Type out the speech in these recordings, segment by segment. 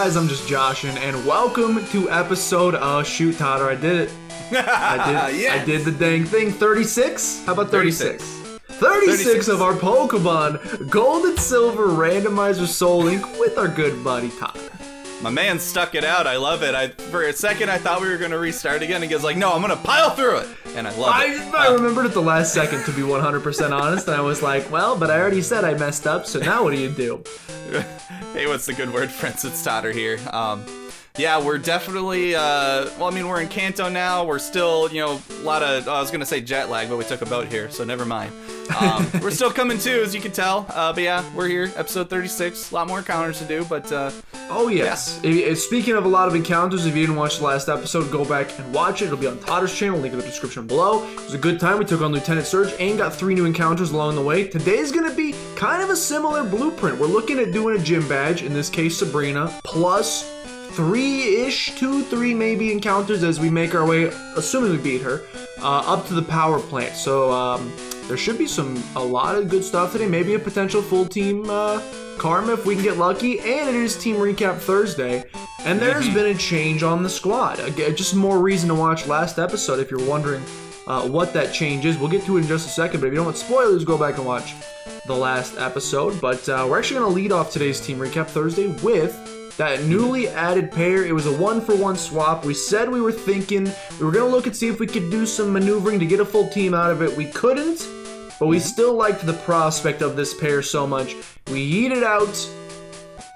guys? I'm just Joshin, and welcome to episode, shoot, Totter, I did it. I did the dang thing. 36? How about 36? 36 of our Pokemon Gold and Silver Randomizer Soul Link with our good buddy Totter. My man stuck it out. I love it. For a second, I thought we were going to restart again. He goes like, no, I'm going to pile through it. And I love it. I remembered at the last second, to be 100% honest, and I was like, well, but I already said I messed up, so now what do you do? Hey, what's the good word, friends? It's Totter here. Yeah, we're definitely, we're in Kanto now. We're still, a lot of, I was going to say jet lag, but we took a boat here, so never mind. We're still coming too, as you can tell. But yeah, we're here, episode 36. A lot more encounters to do, but... oh, yes. Yeah. Speaking of a lot of encounters, if you didn't watch the last episode, go back and watch it. It'll be on Totter's channel, link in the description below. It was a good time. We took on Lieutenant Surge and got 3 new encounters along the way. Today's going to be kind of a similar blueprint. We're looking at doing a gym badge, in this case Sabrina, plus 3-ish, 2-3 maybe encounters as we make our way, assuming we beat her, up to the power plant. So there should be a lot of good stuff today. Maybe a potential full team karma if we can get lucky. And it is Team Recap Thursday. And there's been a change on the squad. Again, just more reason to watch last episode if you're wondering what that change is. We'll get to it in just a second. But if you don't want spoilers, go back and watch the last episode. But we're actually going to lead off today's Team Recap Thursday with that newly added pair. It was a 1-for-1 swap. We said we were thinking we were going to look and see if we could do some maneuvering to get a full team out of it. We couldn't, but we still liked the prospect of this pair so much. We yeeted out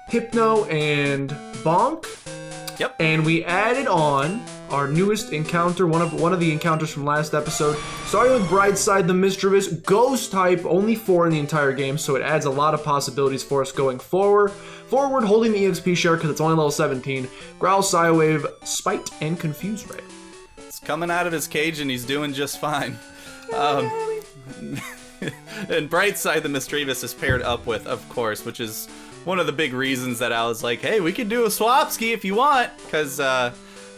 Hypno and Bonk. Yep. And we added on our newest encounter, one of the encounters from last episode. Starting with Brightside the Mischievous, Ghost type, only 4 in the entire game, so it adds a lot of possibilities for us going forward, holding the EXP share because it's only level 17. Growl, Psywave, Spite, and Confuse Ray. It's coming out of his cage and he's doing just fine. And Brightside the Mischievous is paired up with, of course, which is one of the big reasons that I was like, hey, we could do a swapski if you want, because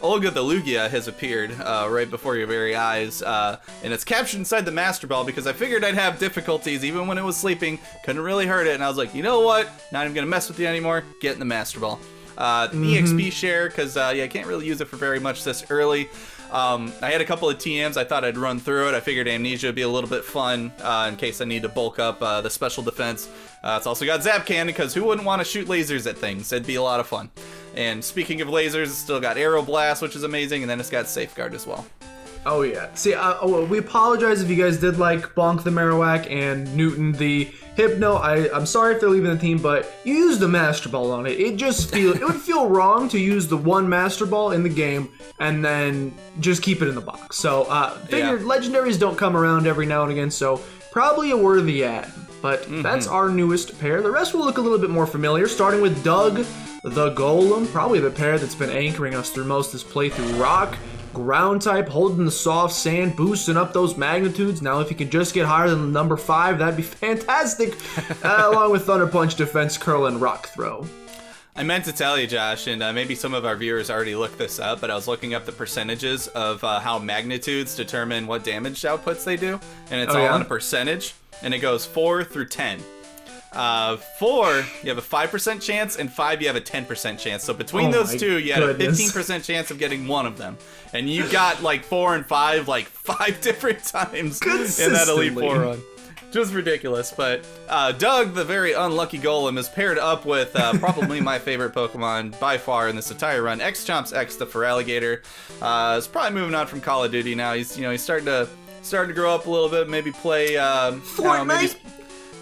Olga the Lugia has appeared right before your very eyes, and it's captured inside the Master Ball because I figured I'd have difficulties even when it was sleeping, couldn't really hurt it, and I was like, you know what, not even gonna mess with you anymore, get in the Master Ball. EXP share, because I can't really use it for very much this early. I had a couple of TMs, I thought I'd run through it. I figured Amnesia would be a little bit fun in case I need to bulk up the special defense. It's also got Zap Cannon, because who wouldn't want to shoot lasers at things? It'd be a lot of fun. And speaking of lasers, it's still got Aero Blast, which is amazing, and then it's got Safeguard as well. Oh yeah. See, we apologize if you guys did like Bonk the Marowak and Newton the Hypno. I'm sorry if they're leaving the team, but you used the Master Ball on it. It would feel wrong to use the one Master Ball in the game and then just keep it in the box. So legendaries don't come around every now and again, so probably a worthy add. But that's our newest pair. The rest will look a little bit more familiar, starting with Doug the Golem, probably the pair that's been anchoring us through most of this playthrough. Rock, ground type, holding the soft sand, boosting up those magnitudes. Now if you could just get higher than number 5, that'd be fantastic. Along with Thunder Punch, Defense Curl, and Rock Throw. I meant to tell you, Josh, and maybe some of our viewers already looked this up, but I was looking up the percentages of how magnitudes determine what damage outputs they do, and it's all on a percentage, and it goes 4 through 10. 4, you have a 5% chance, and 5, you have a 10% chance. So between those two, you had a 15% chance of getting one of them. And you got like 4 and 5, like 5 different times in that Elite 4 run. Just ridiculous. But Doug, the very unlucky Golem, is paired up with probably my favorite Pokemon by far in this entire run, X-Chomps X, the Feraligatr. Is probably moving on from Call of Duty now. He's starting to grow up a little bit. Maybe play Fortnite.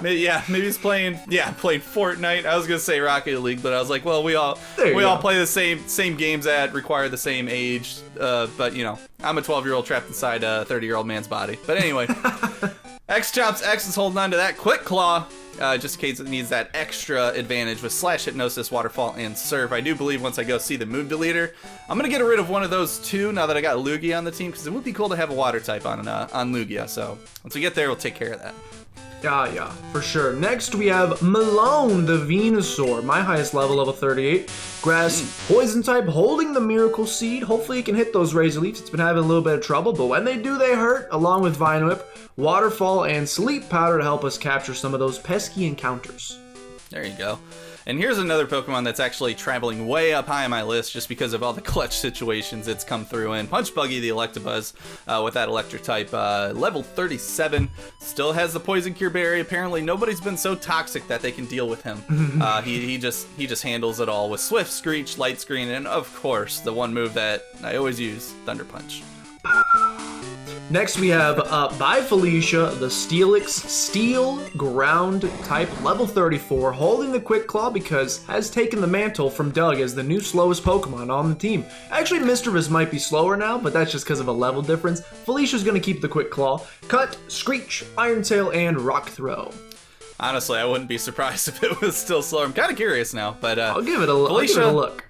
Maybe he's playing Fortnite. I was gonna say Rocket League, but I was like, well, we all play the same games that require the same age. But I'm a 12-year-old trapped inside a 30-year-old man's body. But anyway, X-Chomps X is holding on to that Quick Claw, just in case it needs that extra advantage with Slash, Hypnosis, Waterfall, and Surf. I do believe once I go see the Move Deleter, I'm gonna get rid of one of those two now that I got Lugia on the team, because it would be cool to have a Water type on Lugia. So once we get there, we'll take care of that. Yeah, for sure. Next, we have Malone the Venusaur, my highest level 38. Grass, Poison type, holding the Miracle Seed. Hopefully it can hit those Razor Leafs. It's been having a little bit of trouble, but when they do, they hurt, along with Vine Whip, Waterfall, and Sleep Powder to help us capture some of those pesky encounters. There you go. And here's another Pokemon that's actually traveling way up high on my list just because of all the clutch situations it's come through in. Punch Buggy, the Electabuzz, with that Electric type, level 37, still has the Poison Cure Berry. Apparently, nobody's been so toxic that they can deal with him. He just handles it all with Swift, Screech, Light Screen, and of course, the one move that I always use, Thunder Punch. Next we have by Felicia the Steel ground type, level 34, holding the Quick Claw because has taken the mantle from Doug as the new slowest Pokemon on the team. Actually, Mischievous might be slower now, but that's just because of a level difference. Felicia's gonna keep the Quick Claw. Cut, Screech, Iron Tail, and Rock Throw. Honestly, I wouldn't be surprised if it was still slower. I'm kind of curious now, but I'll give it a look.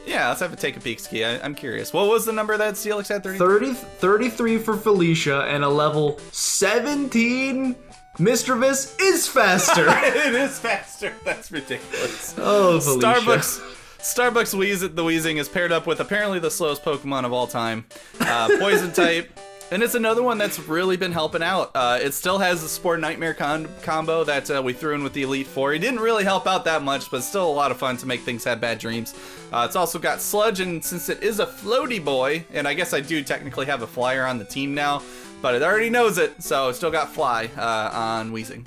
Yeah, let's have a take a peek ski. I'm curious. What was the number that Steelix had? 33 for Felicia, and a level 17 Mischievous is faster. It is faster. That's ridiculous. Oh, Felicia. Starbucks the Weezing is paired up with apparently the slowest Pokemon of all time. Poison type. And it's another one that's really been helping out. It still has the Spore Nightmare combo that we threw in with the Elite Four. It didn't really help out that much, but still a lot of fun to make things have bad dreams. It's also got Sludge, and since it is a floaty boy, and I guess I do technically have a flyer on the team now, but it already knows it, so it's still got Fly on Weezing.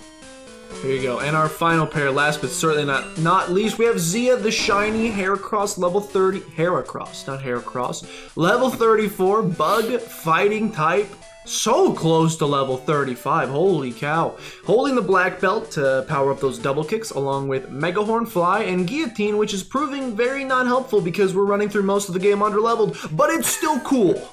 Here you go. And our final pair, last but certainly not least, we have Zia the Shiny Heracross, level 30. Heracross, not Heracross. Level 34, Bug Fighting type. So close to level 35. Holy cow. Holding the black belt to power up those double kicks, along with Mega Horn, Fly, and Guillotine, which is proving very not helpful because we're running through most of the game underleveled, but it's still cool.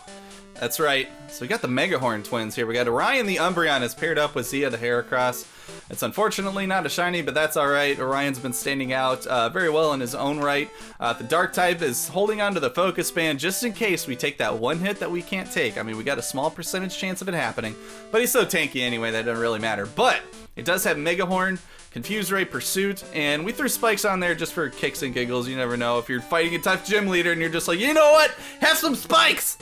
That's right. So we got the Megahorn twins here. We got Orion the Umbreon is paired up with Zia the Heracross. It's unfortunately not a shiny, but that's alright. Orion's been standing out very well in his own right. The Dark type is holding on to the Focus Band just in case we take that one hit that we can't take. I mean, we got a small percentage chance of it happening, but he's so tanky anyway that doesn't really matter. But it does have Megahorn, Confuse Ray, Pursuit, and we threw Spikes on there just for kicks and giggles. You never know if you're fighting a tough gym leader and you're just like, you know what? Have some Spikes!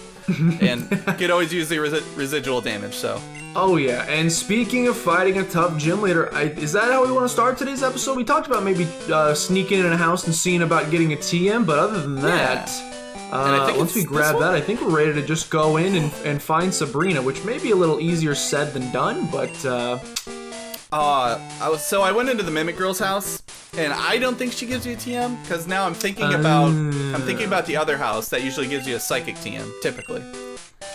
And you could always use the residual damage, so. Oh yeah, and speaking of fighting a tough gym leader, is that how we want to start today's episode? We talked about maybe sneaking in a house and seeing about getting a TM, but other than that, once we grab that, I think we're ready to just go in and find Sabrina, which may be a little easier said than done, but I went into the Mimic Girl's house, and I don't think she gives you a TM, because now I'm thinking about the other house that usually gives you a Psychic TM, typically.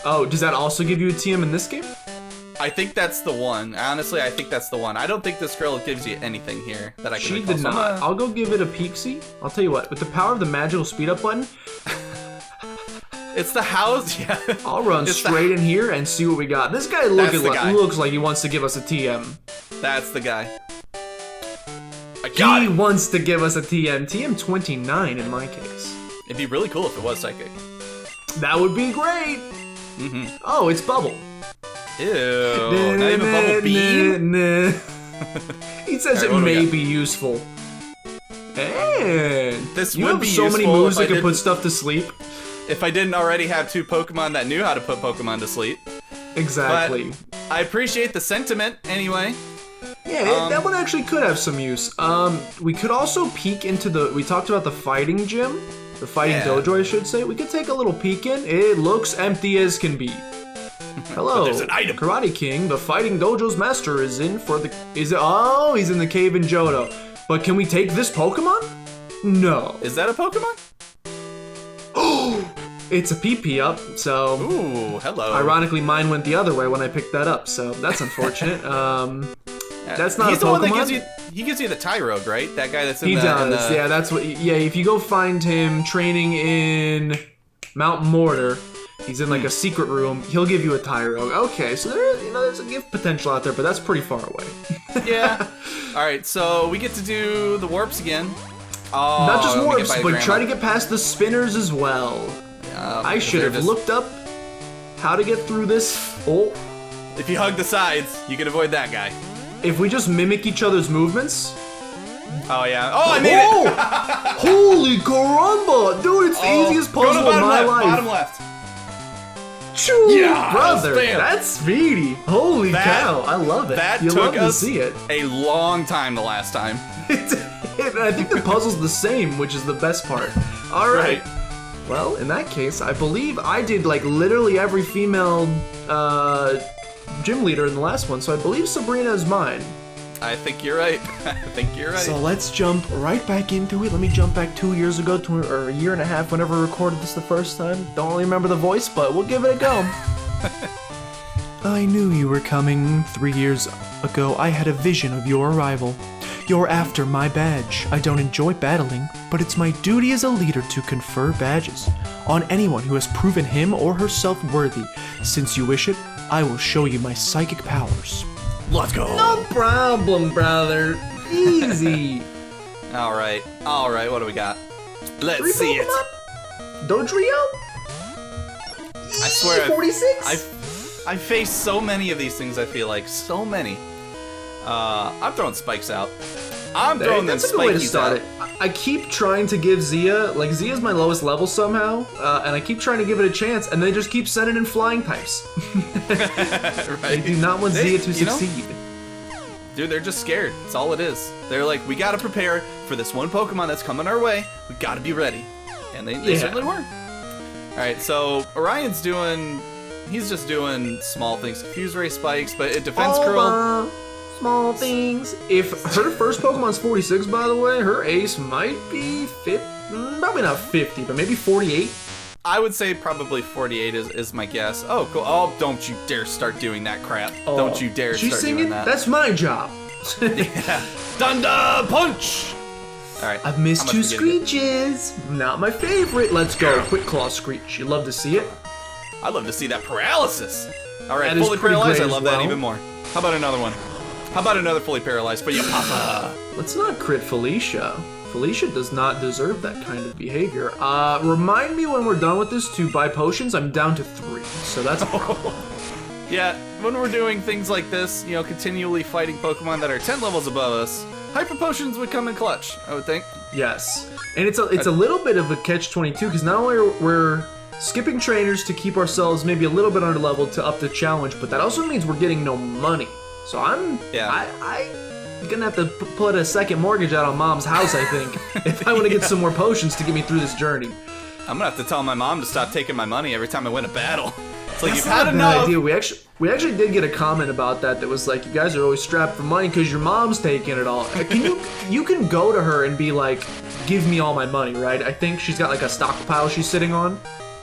Oh, does that also give you a TM in this game? I think that's the one. Honestly, I think that's the one. I don't think this girl gives you anything here that I can She did not. I'll go give it a peek-see. I'll tell you what, with the power of the magical speed-up button, it's the house, yeah. I'll run straight in here and see what we got. This guy looks like he wants to give us a TM. That's the guy. He wants to give us a TM. TM 29 in my case. It'd be really cool if it was Psychic. That would be great. Mm-hmm. Oh, it's Bubble. Ew, not even Bubble Beam? He says it may be useful. And this you would have be so many moves that can put stuff to sleep. If I didn't already have two Pokemon that knew how to put Pokemon to sleep. Exactly. But I appreciate the sentiment anyway. Yeah, that one actually could have some use. We could also peek into we talked about the fighting gym. The fighting dojo, I should say. We could take a little peek in. It looks empty as can be. Hello, there's an item. Karate King, the fighting dojo's master is in for the... he's in the cave in Johto. But can we take this Pokemon? No. Is that a Pokemon? Oh, it's a PP up, so... Ooh, hello. Ironically, mine went the other way when I picked that up, so that's unfortunate. That's not a Pokemon. The one that he gives you the Tyrogue, right? That guy that's in He does, yeah, that's what... yeah, if you go find him training in Mount Mortar, he's in like a secret room, he'll give you a Tyrogue. Okay, so there's a gift potential out there, but that's pretty far away. Yeah. Alright, so we get to do the warps again. Oh, not just warps, but try to get past the spinners as well. I should have looked up how to get through this. Oh. If you hug the sides, you can avoid that guy. If we just mimic each other's movements. Oh, yeah. Oh, I made it! Holy caramba! Dude, it's the easiest puzzle in my life. Bottom left. Choo, yeah, brother, that's speedy. Holy cow, I love it. That took us a long time the last time. And I think the puzzle's the same, which is the best part. All right. Well, in that case, I believe I did like literally every female gym leader in the last one, so I believe Sabrina is mine. I think you're right. I think you're right. So let's jump right back into it. Let me jump back 2 years ago, or a year and a half, whenever I recorded this the first time. Don't really remember the voice, but we'll give it a go. I knew you were coming 3 years ago. I had a vision of your arrival. You're after my badge. I don't enjoy battling, but it's my duty as a leader to confer badges on anyone who has proven him or herself worthy. Since you wish it, I will show you my psychic powers. Let's go. No problem, brother. Easy. All right. What do we got? Let's see it. Dodrio? I swear. 46? I faced so many of these things. I feel like so many. I'm throwing spikes out. I'm throwing them spikies out. I keep trying to give Zia, like Zia's my lowest level somehow, and I keep trying to give it a chance, and they just keep sending in flying types. Right. They do not want Zia to succeed. Dude, they're just scared. That's all it is. They're like, we gotta prepare for this one Pokemon that's coming our way. We gotta be ready. And they certainly were. Alright, so Orion's he's just doing small things. Fuse Ray spikes, but it defense curl. Small things. If her first Pokemon's 46, by the way, her ace might be 50, probably not 50, but maybe 48. I would say probably 48 is my guess. Oh, cool. Oh, don't you dare start doing that crap. Oh, don't you dare start doing that. That's my job. Yeah. Thunder Punch! Alright. I've missed 2 Screeches. Not my favorite. Let's go. Quick Claw Screech. You love to see it? I'd love to see that paralysis. Alright, fully paralyzed. I love that even more. How about another one? How about another fully paralyzed for you, Papa? Let's not crit Felicia. Felicia does not deserve that kind of behavior. Remind me when we're done with this to buy potions. I'm down to 3, so that's a problem. Yeah, when we're doing things like this, continually fighting Pokemon that are 10 levels above us, Hyper Potions would come in clutch, I would think. Yes, and it's a little bit of a catch-22, because not only we're skipping trainers to keep ourselves maybe a little bit under level to up the challenge, but that also means we're getting no money. So I'm gonna have to put a second mortgage out on Mom's house, I think, if I want to get some more potions to get me through this journey. I'm gonna have to tell my mom to stop taking my money every time I win a battle. It's like, you've had enough. Idea. We actually did get a comment about that was like, you guys are always strapped for money because your mom's taking it all. You can go to her and be like, give me all my money, right? I think she's got like a stockpile she's sitting on.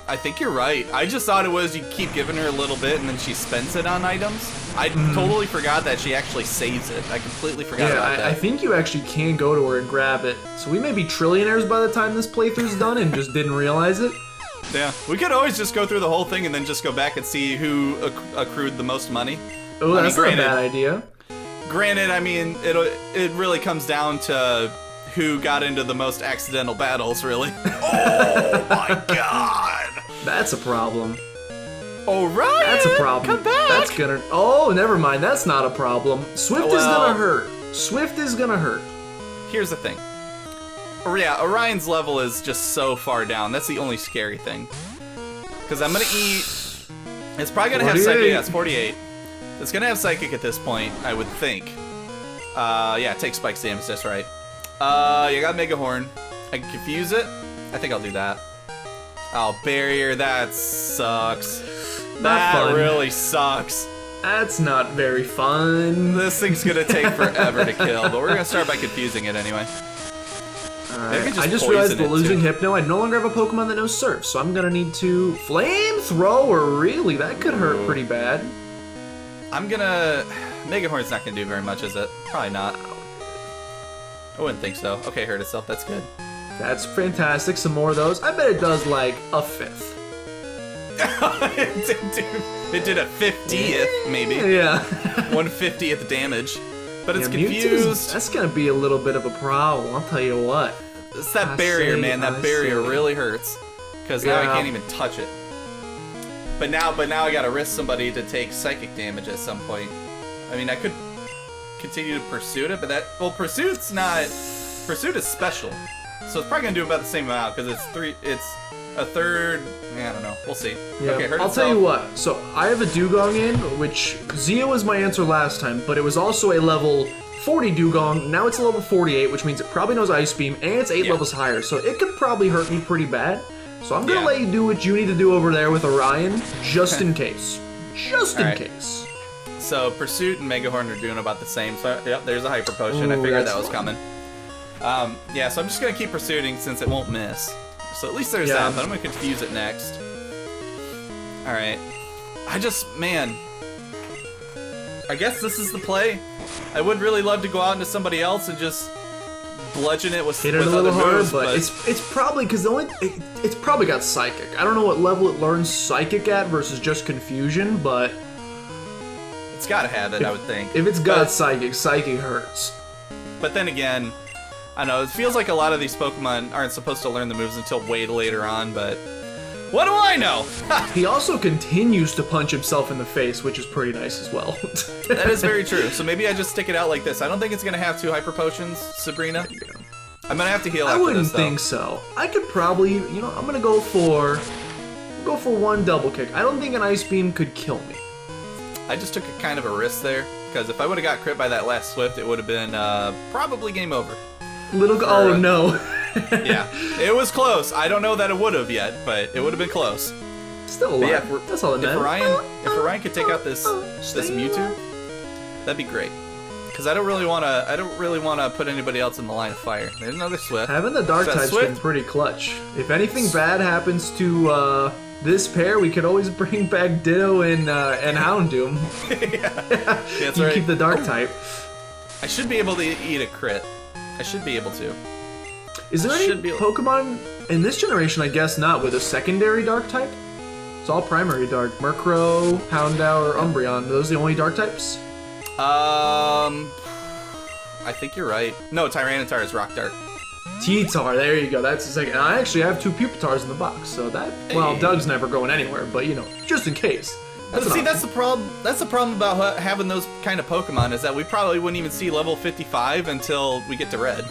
I think you're right. I just thought it was you keep giving her a little bit and then she spends it on items. I totally forgot that she actually saves it. I completely forgot about that. I think you actually can go to her and grab it. So we may be trillionaires by the time this playthrough's done and just didn't realize it. Yeah, we could always just go through the whole thing and then just go back and see who accrued the most money. Oh, that's not a bad idea. Granted, I mean, it really comes down to who got into the most accidental battles, really. Oh my god! That's a problem. Alright! That's a problem. Come back! That's gonna... Oh, never mind. That's not a problem. Swift is gonna hurt. Swift is gonna hurt. Here's the thing. Yeah, Orion's level is just so far down. That's the only scary thing. Because I'm gonna eat... It's probably gonna have Psychic. That's 48. It's gonna have Psychic at this point, I would think. Yeah, take Spike's damage, that's right. You got Mega Horn. I can confuse it. I think I'll do that. Oh, Barrier, that sucks. That really sucks. That's not very fun. This thing's gonna take forever to kill, but we're gonna start by confusing it anyway. Alright, I just realized that losing Hypno, I no longer have a Pokemon that knows Surf, so I'm gonna need to... Flamethrower, really? That could hurt pretty bad. I'm gonna... Mega Horn's not gonna do very much, is it? Probably not. I wouldn't think so. Okay, hurt itself, that's good. That's fantastic, some more of those. I bet it does like a 5th. It did a 50th, maybe. Yeah. 1/50th damage. But it's confused. That's gonna be a little bit of a problem, I'll tell you what. It's that barrier, man. That barrier really hurts. Because now I can't even touch it. But now I gotta risk somebody to take psychic damage at some point. I mean, I could continue to Pursuit it, but that... Well, Pursuit's not... Pursuit is special. So it's probably gonna do about the same amount, because it's a third... I don't know. We'll see. Yeah, okay, I'll tell you what. So I have a Dugong in, which Zia was my answer last time, but it was also a level 40 Dugong. Now it's level 48, which means it probably knows Ice Beam, and it's 8 levels higher, so it could probably hurt me pretty bad. So I'm gonna let you do what you need to do over there with Orion, just in case. Just in case. So Pursuit and Megahorn are doing about the same. So yep, there's a Hyper Potion. I figured that was coming. Yeah, so I'm just gonna keep pursuing since it won't miss. So at least there's that, but I'm gonna confuse it next. Alright. Man. I guess this is the play. I would really love to go out into somebody else and just bludgeon it with hit it a little harder, moves, but it's probably because it's probably got Psychic. I don't know what level it learns Psychic at versus just Confusion, but it's gotta have it, I would think. If it's got Psychic hurts. But then again, I don't know, it feels like a lot of these Pokemon aren't supposed to learn the moves until way later on, but what do I know? He also continues to punch himself in the face, which is pretty nice as well. That is very true. So maybe I just stick it out like this. I don't think it's going to have 2 Hyper Potions, Sabrina. I'm going to have to heal after this, I wouldn't think so. I could probably, you know, I'm going to go for 1 Double Kick. I don't think an Ice Beam could kill me. I just took a kind of a risk there, because if I would have got crit by that last Swift, it would have been probably game over. Oh no. Yeah, it was close. I don't know that it would have yet, but it would have been close. Still alive. Yeah, that's all that matters. If Orion could take out this Mewtwo, that'd be great. Because I don't really want to put anybody else in the line of fire. There's another Swift. Having the Dark type's been pretty clutch. If anything bad happens to this pair, we could always bring back Ditto and Houndoom. That's you right. Keep the Dark type. I should be able to eat a crit. I should be able to. Is there any Pokemon in this generation, I guess not, with a secondary Dark type? It's all primary Dark. Murkrow, Houndour, or Umbreon. Are those the only Dark types? I think you're right. No, Tyranitar is Rock Dark. T-Tar, there you go. That's the second. I actually have 2 Pupitars in the box, so that... Well, Doug's never going anywhere, but, you know, just in case. That's the problem. That's the problem about having those kind of Pokemon is that we probably wouldn't even see level 55 until we get to Red.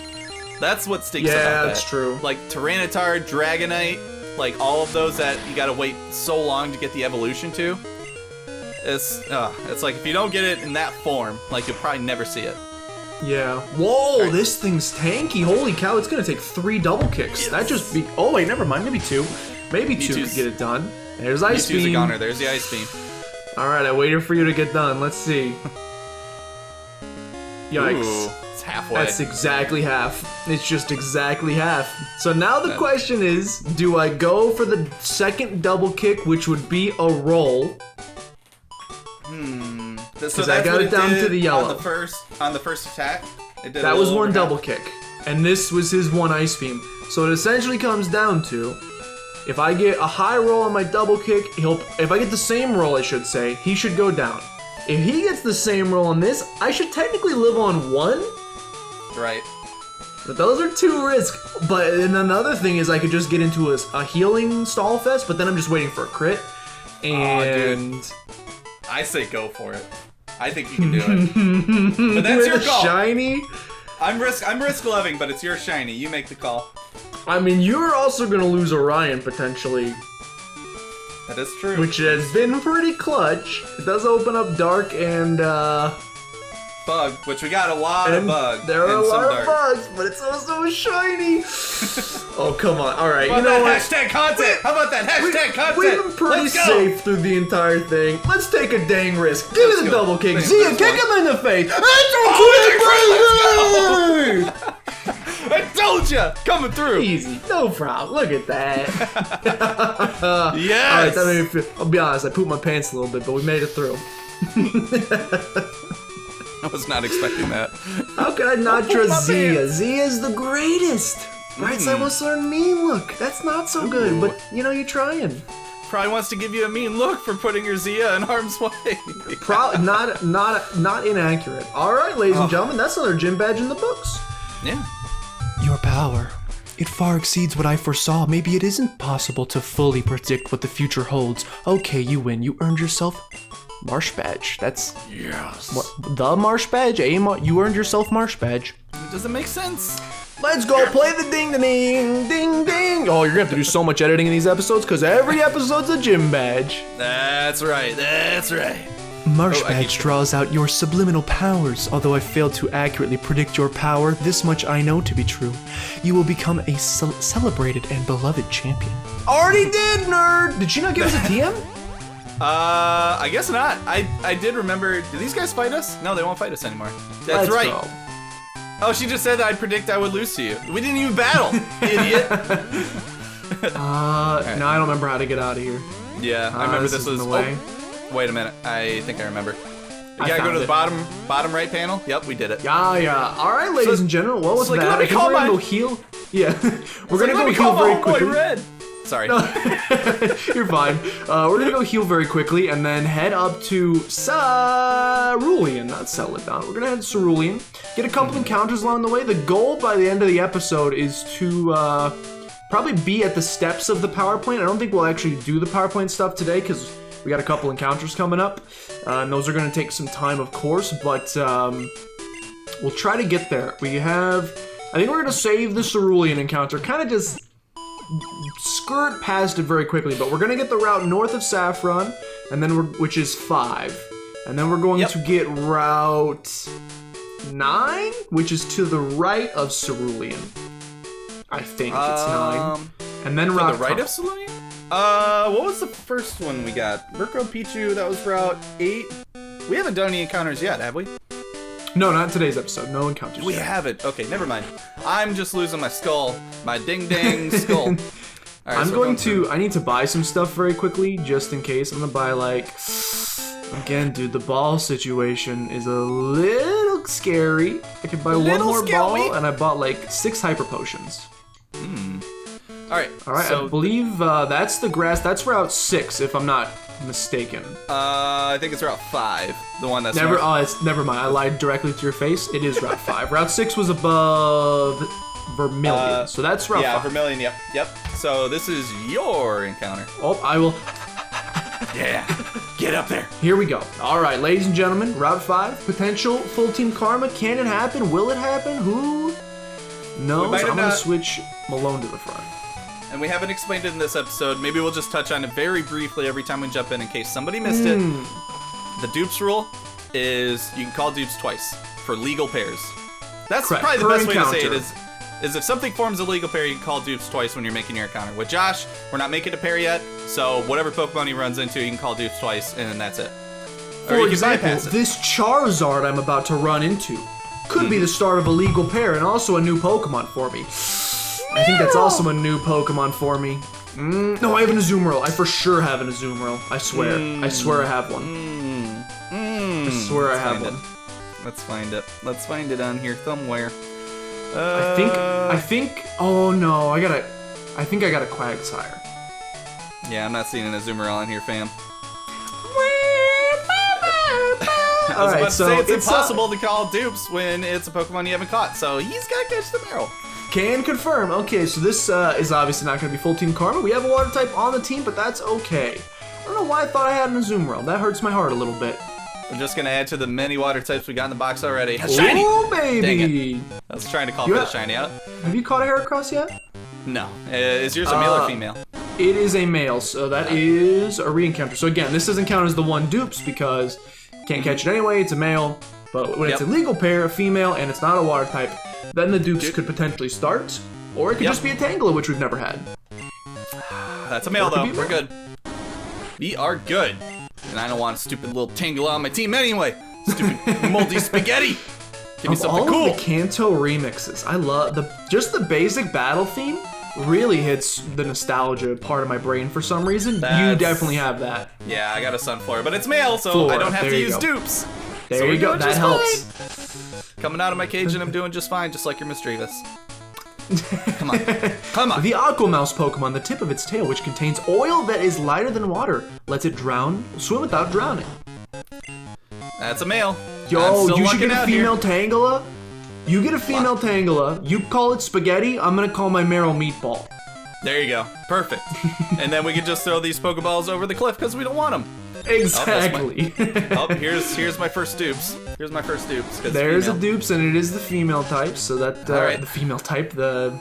That's what stinks about that. Yeah, that's true. Like Tyranitar, Dragonite, like all of those that you gotta wait so long to get the evolution to. It's like if you don't get it in that form, like you'll probably never see it. Yeah. Whoa, this thing's tanky. Holy cow, it's gonna take 3 Double Kicks. That just be... Oh wait, never mind. Maybe 2. Maybe 2 could get it done. There's Ice Beam. Mewtwo's a goner. There's the Ice Beam. Alright, I waited for you to get done. Let's see. Yikes. Ooh, it's halfway. That's exactly half. It's just exactly half. So now the question is, do I go for the second Double Kick, which would be a roll? Because I got it down to the yellow. On the first attack? That was 1 Double Kick. And this was his 1 Ice Beam. So it essentially comes down to, if I get a high roll on my Double Kick, if I get the same roll, I should say, he should go down. If he gets the same roll on this, I should technically live on 1. Right. But those are 2 risks. But and another thing is I could just get into a healing stall fest, but then I'm just waiting for a crit. And... Dude. I say go for it. I think you can do it. But that's your call. Shiny? I'm risk loving, but it's your shiny. You make the call. I mean, you're also gonna lose Orion potentially. That is true. Which has been pretty clutch. It does open up Dark and Bug, which we got a lot of Bug. There are a lot of bugs, but it's also a shiny. Oh, come on. All right, you know what? Hashtag content. How about that? Hashtag content. We've been pretty safe through the entire thing. Let's take a dang risk. Give me the Double Kick. Zia, kick him in the face. I told ya! Coming through! Easy. No problem. Look at that. Yes! Alright, I'll be honest, I pooped my pants a little bit, but we made it through. I was not expecting that. How could I not trust Zia? Zia's the greatest! Right side wants to learn mean look. That's not so good, but you know, you're trying. Probably wants to give you a mean look for putting your Zia in harm's way. Not inaccurate. Alright, ladies and gentlemen, that's another gym badge in the books. Yeah. Your power. It far exceeds what I foresaw. Maybe it isn't possible to fully predict what the future holds. Okay, you win. You earned yourself Marsh Badge. That's... Yes. What, the Marsh Badge? You earned yourself Marsh Badge. Does it make sense? Let's go play the ding-a-ding, ding-ding. Oh, you're gonna have to do so much editing in these episodes, because every episode's a gym badge. That's right. That's right. Marsh Oh, I Badge keep- draws out your subliminal powers. Although I failed to accurately predict your power, this much I know to be true. You will become a celebrated and beloved champion. Already did, nerd! Did she not give us a TM? I guess not. I did remember. Do these guys fight us? No, they won't fight us anymore. That's Let's right. go. Oh, she just said that I'd predict I would lose to you. We didn't even battle, idiot. No, I don't remember how to get out of here. Yeah, I remember this in was. the way. Oh, wait a minute. I think I remember. You I gotta go found to the it. bottom right panel. Yep, we did it. Yeah. All right, ladies and gentlemen. What was so, like, that? let me I think call we're gonna my- go heal. Yeah, we're gonna Let go me heal call my very homeboy quickly. Red. Sorry. You're fine. We're gonna go heal very quickly and then head up to Cerulean, not Celadon. We're gonna head to Cerulean, get a couple encounters along the way. The goal by the end of the episode is to probably be at the steps of the power plant. I don't think we'll actually do the power plant stuff today because we got a couple encounters coming up, and those are gonna take some time, of course. But we'll try to get there. I think we're gonna save the Cerulean encounter, kind of just skirt past it very quickly, but we're gonna get the route north of Saffron, and then which is 5, and then we're going to get route 9, which is to the right of Cerulean. I think it's 9, and then To route the right of Cerulean? What was the first one we got? Murkrow Pichu, that was route 8. We haven't done any encounters yet, have we? No, not today's episode. No encounters. We yet. haven't. Okay, never mind. I'm just losing my skull. My ding-dang skull. All right, I'm so going to. I need to buy some stuff very quickly, just in case. I'm gonna buy Again, dude, the ball situation is a little scary. I could buy one Little more scary. ball, and I bought 6 hyper potions. All right. I believe that's the grass. That's route 6, if I'm not mistaken. I think it's route 5. The one that's Never. north. Oh, it's never mind. I lied directly to your face. It is route 5. Route 6 was above Vermilion, so that's route 5. Vermilion. Yep. So this is your encounter. Oh, I will. Yeah. Get up there. Here we go. All right, ladies and gentlemen, Route 5, potential full team karma. Can it happen? Will it happen? Who knows? might have I'm going to not- switch Malone to the front. And we haven't explained it in this episode. Maybe we'll just touch on it very briefly every time we jump in case somebody missed it. The dupes rule is you can call dupes twice for legal pairs. That's Correct. probably the Per best way to say it encounter. is if something forms a legal pair, you can call dupes twice when you're making your encounter. With Josh, we're not making a pair yet, so whatever Pokemon he runs into, you can call dupes twice, and that's it. Or For you can example, bypass it. this Charizard I'm about to run into could be the start of a legal pair and also a new Pokemon for me. I think that's also a new Pokemon for me. No, I have an Azumarill. I for sure have an Azumarill. I swear. I swear I have one. I swear I have one. Let's find it. Let's find it on here somewhere. I think. Oh no, I think I got a Quagsire. Yeah, I'm not seeing an Azumarill on here, fam. I was Alright, about to so say it's it's, impossible to call dupes when it's a Pokemon you haven't caught, so he's got to catch the Marill. Can confirm. Okay, so this is obviously not going to be full team karma. We have a water type on the team, but that's okay. I don't know why I thought I had an Azumarill. That hurts my heart a little bit. I'm just gonna add to the many water types we got in the box already. Shiny! Oh baby! Dang I was trying to call for the shiny out. Have you caught a Heracross yet? No. Is yours a male or female? It is a male, so that is a re-encounter. So again, this doesn't count as the one dupes because can't catch it anyway. It's a male, but when it's a legal pair, a female, and it's not a water type, then the dupes could potentially start, or it could just be a Tangela, which we've never had. That's a male Or it could though. be a We're male. good. We are good. And I don't want a stupid little Tangela on my team anyway. Stupid moldy spaghetti. Give me Of something all cool. of the Kanto remixes, I love just the basic battle theme really hits the nostalgia part of my brain for some reason. You That's- definitely have that. Yeah, I got a Sunflower, but it's male, so Flora, I don't have there to you use go. dupes. There So you we're go. doing That just helps. fine. Coming out of my cage and I'm doing just fine, just like your mischievous. Come on. Come on. The Aqua Mouse Pokemon, the tip of its tail, which contains oil that is lighter than water, lets it swim without drowning. That's a male. Yo, I'm still you should lucking get a out here. female Tangela. You get a female Tangela. You call it spaghetti. I'm gonna call my Meryl meatball. There you go. Perfect. And then we can just throw these Pokeballs over the cliff because we don't want them. Exactly. Oh, here's my first dupes. Here's my first dupes. 'cause There's female. a dupes, and it is the female type, so that All right. the female type it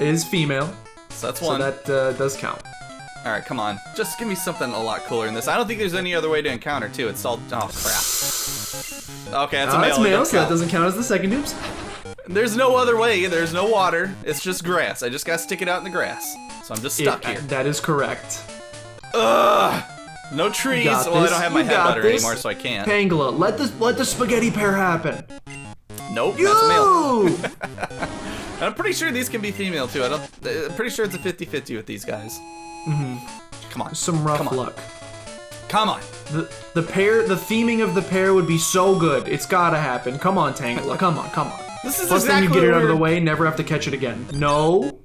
is female, So that's so one. that does count. All right, come on. Just give me something a lot cooler than this. I don't think there's any other way to encounter, too. It's all... Oh, crap. Okay, that's a male. That's male, so that doesn't count as the second dupes. There's no other way. There's no water. It's just grass. I just gotta stick it out in the grass. So I'm just stuck here. That is correct. Ugh. No trees. Well, I don't have my head butter anymore, so I can't. Pangela, let the spaghetti pair happen. Nope, that's a male. I'm pretty sure these can be female, too. I'm pretty sure it's a 50-50 with these guys. Come on. Some rough luck. Come on. The theming of the pair would be so good. It's gotta happen. Come on, Tangela. Come on. This is Plus, exactly then you get it out of the way, never have to catch it again. No.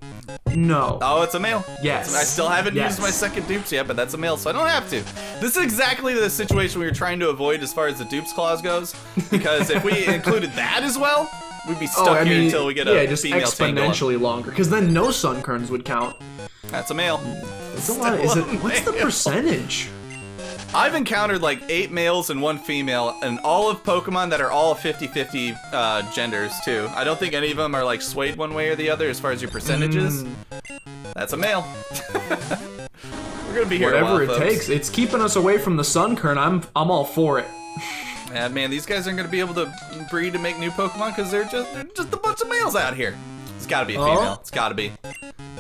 Oh, it's a male. Yes. I still haven't used my second dupes yet, but that's a male, so I don't have to. This is exactly the situation we were trying to avoid as far as the dupes clause goes, because if we included that as well, we'd be stuck here until we get a just female exponentially longer, because then no sunkerns would count. That's a male. It's a lot. What's the percentage? I've encountered like 8 males and 1 female, and all of Pokemon that are all 50-50 genders too. I don't think any of them are like swayed one way or the other as far as your percentages. That's a male. We're gonna be here whatever a while, it takes. It's keeping us away from the sunkern. I'm all for it. Yeah, man, these guys aren't gonna be able to breed and make new Pokemon because they're just a bunch of males out here. It's gotta be a female. It's gotta be.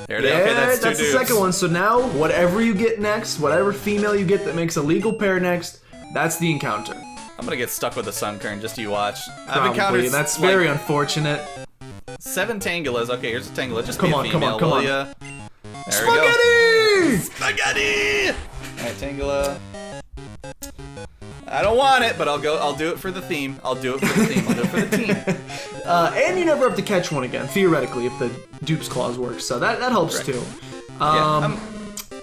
There it is. Okay, that's the second one. So now, whatever you get next, whatever female you get that makes a legal pair next, that's the encounter. I'm gonna get stuck with a Sunkern, just you watch. I've encountered that's very unfortunate. 7 Tangulas. Okay, here's a Tangela. Just come on, come on. There we go. Spaghetti! Alright, Tangela. I don't want it, but I'll do it for the theme. I'll do it for the team. And you never have to catch one again, theoretically, if the dupes clause works. So that helps too.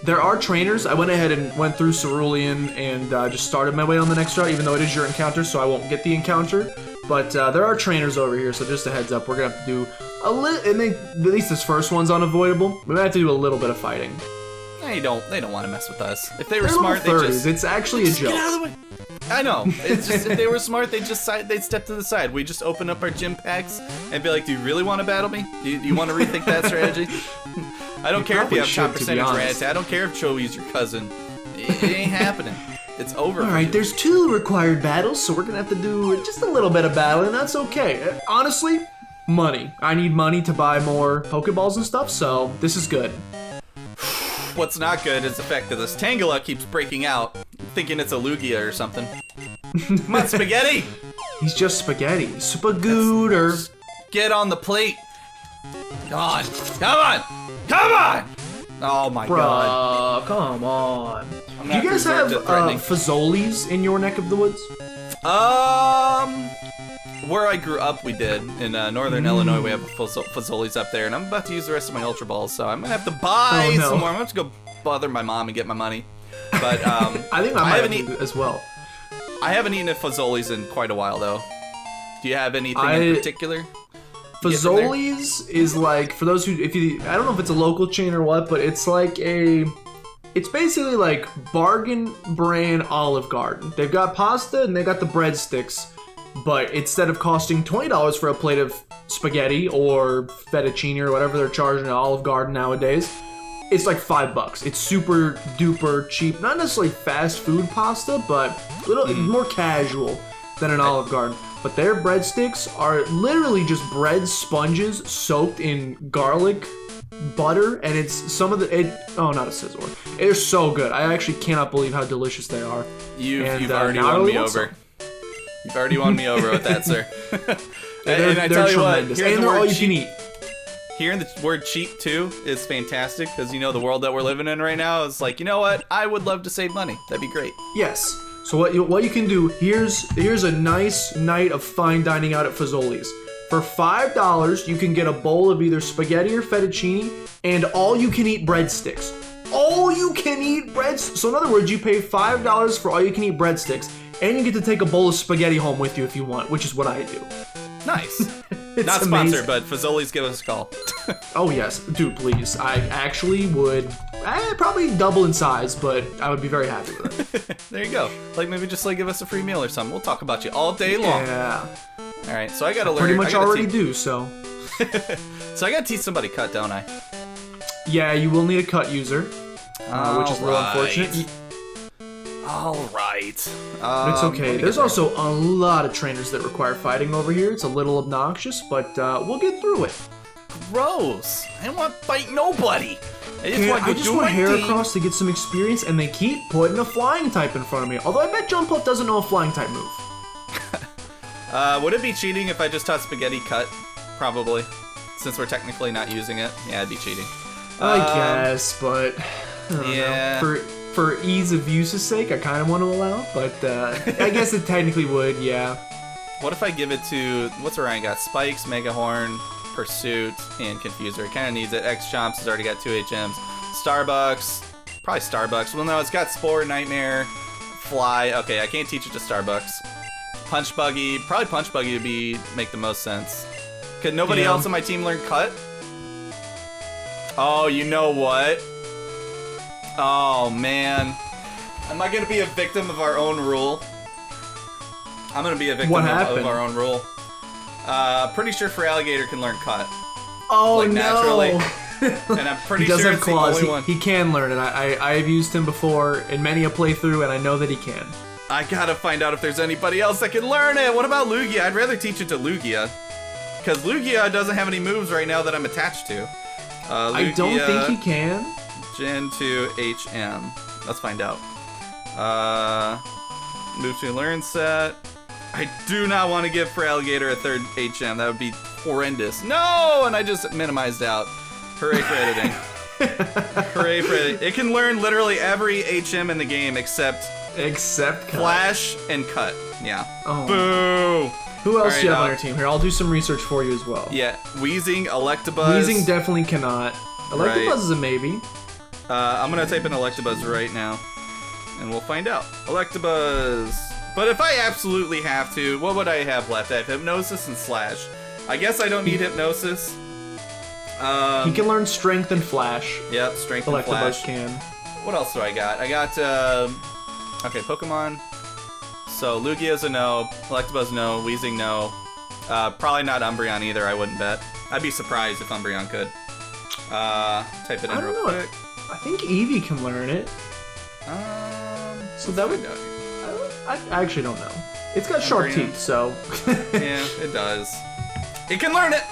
There are trainers. I went ahead and went through Cerulean and just started my way on the next route, even though it is your encounter, so I won't get the encounter. But there are trainers over here, so just a heads up, we're gonna have to do a little. And at least this first one's unavoidable. We might have to do a little bit of fighting. They don't want to mess with us. If they were smart, they just. It's actually a joke. Get out of the way. I know. It's just if they were smart, they'd step to the side. We just open up our gym packs and be like, "Do you really want to battle me? Do you want to rethink that strategy?" I don't care if you have top percentage Rattata. I don't care if Chowi's your cousin. It ain't happening. It's over. All right, there's 2 required battles, so we're gonna have to do just a little bit of battle, and that's okay. Honestly, money. I need money to buy more Pokeballs and stuff, so this is good. What's not good is the fact that this Tangela keeps breaking out, thinking it's a Lugia or something. Come on, Spaghetti! He's just Spaghetti. Spagooter. Get on the plate. Come on. Come on. Come on! Oh my god. Come on. Do you guys have Fazoli's in your neck of the woods? Where I grew up, we did. In northern Illinois, we have Fazoli's up there, and I'm about to use the rest of my Ultra Balls, so I'm gonna have to buy some more. I'm gonna have to go bother my mom and get my money. But I think I haven't eaten as well. I haven't eaten at Fazoli's in quite a while, though. Do you have anything in particular? Fazoli's is like, for those who, I don't know if it's a local chain or what, but it's like it's basically like bargain brand Olive Garden. They've got pasta and they've got the breadsticks, but instead of costing $20 for a plate of spaghetti or fettuccine or whatever they're charging at Olive Garden nowadays, it's like $5. It's super duper cheap. Not necessarily fast food pasta, but a little more casual than an Olive Garden. But their breadsticks are literally just bread sponges soaked in garlic butter, and it's some of not a scissor. They're so good. I actually cannot believe how delicious they are. You've already won me over. You've already won me over with that, sir. and I tell you tremendous. What, and they're all you can eat. Hearing the word cheap too is fantastic, because the world that we're living in right now is like, you know what? I would love to save money. That'd be great. Yes. So what you can do, here's a nice night of fine dining out at Fazoli's. For $5, you can get a bowl of either spaghetti or fettuccine and all-you-can-eat breadsticks. All-you-can-eat breadsticks. So in other words, you pay $5 for all-you-can-eat breadsticks, and you get to take a bowl of spaghetti home with you if you want, which is what I do. Nice. Not sponsored, but Fazoli's, give us a call. Oh yes, dude, please. I actually would probably double in size, but I would be very happy with it. There you go. Like maybe just give us a free meal or something. We'll talk about you all day long. Yeah. All right, so I gotta learn. Pretty much already do so. So I gotta teach somebody cut, don't I? Yeah, you will need a cut user. which is a little unfortunate. Alright. But it's okay. There's also a lot of trainers that require fighting over here. It's a little obnoxious, but we'll get through it. Gross. I don't want to fight nobody. I just want hair across to get some experience, and they keep putting a flying type in front of me. Although I bet Jump Up doesn't know a flying type move. Would it be cheating if I just taught Spaghetti Cut? Probably. Since we're technically not using it. Yeah, it'd be cheating. I guess, but I don't know. For ease of use's sake, I kind of want to allow, but I guess it technically would, yeah. What if I give it to, what's Orion got? Spikes, Mega Horn, Pursuit, and Confuser. It kind of needs it. X-Chomps has already got 2 HMs. Starbucks, probably Starbucks. Well, no, it's got Spore, Nightmare, Fly. Okay, I can't teach it to Starbucks. Punch Buggy, probably Punch Buggy would make the most sense. Could nobody else on my team learn Cut? Oh, you know what? Oh, man. Am I going to be a victim of our own rule? I'm going to be a victim of our own rule. Pretty sure Feraligatr can learn Cut. Oh, like, naturally. no. And I'm pretty he does sure have it's claws. the only one. He can learn it. I've used him before in many a playthrough, and I know that he can. I gotta find out if there's anybody else that can learn it. What about Lugia? I'd rather teach it to Lugia. Because Lugia doesn't have any moves right now that I'm attached to. Lugia, I don't think he can. Gen 2 HM. Let's find out. Move to learn set. I do not want to give Feraligatr a 3rd HM. That would be horrendous. No! And I just minimized out. Hooray for editing. Hooray for editing. It can learn literally every HM in the game except Cut. Flash and Cut. Yeah. Oh. Boo! Who else do you have on your team? Here, I'll do some research for you as well. Yeah, Weezing, Electabuzz. Weezing definitely cannot. Electabuzz is a maybe. I'm gonna type in Electabuzz right now, and we'll find out. Electabuzz. But if I absolutely have to, what would I have left? I have Hypnosis and Slash. I guess I don't need Hypnosis. He can learn Strength and Flash. Yep, Strength and Flash. Electabuzz can. What else do I got? I got, okay, Pokemon. So, Lugia's a no, Electabuzz no, Weezing no. Probably not Umbreon either, I wouldn't bet. I'd be surprised if Umbreon could. Type it in real quick. I think Eevee can learn it. So that would... I actually don't know. It's got sharp teeth, so... Yeah, it does. It can learn it!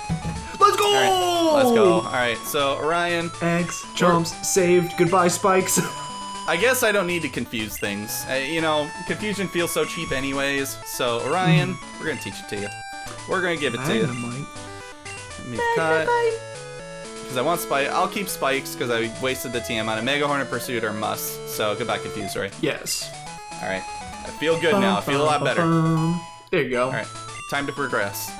Let's go! All right, let's go. Alright, so Orion... Eggs, Chomps, saved. Goodbye, Spikes. I guess I don't need to confuse things. You know, confusion feels so cheap anyways. So, Orion, we're going to teach it to you. We're going to give it to you. Let me cut. Because I want Spike. I'll keep Spikes because I wasted the TM on it. Mega Horn and Pursuit are must. So, goodbye, Confusory. Yes. Alright. I feel good now. I feel a lot better. There you go. Alright. Time to progress.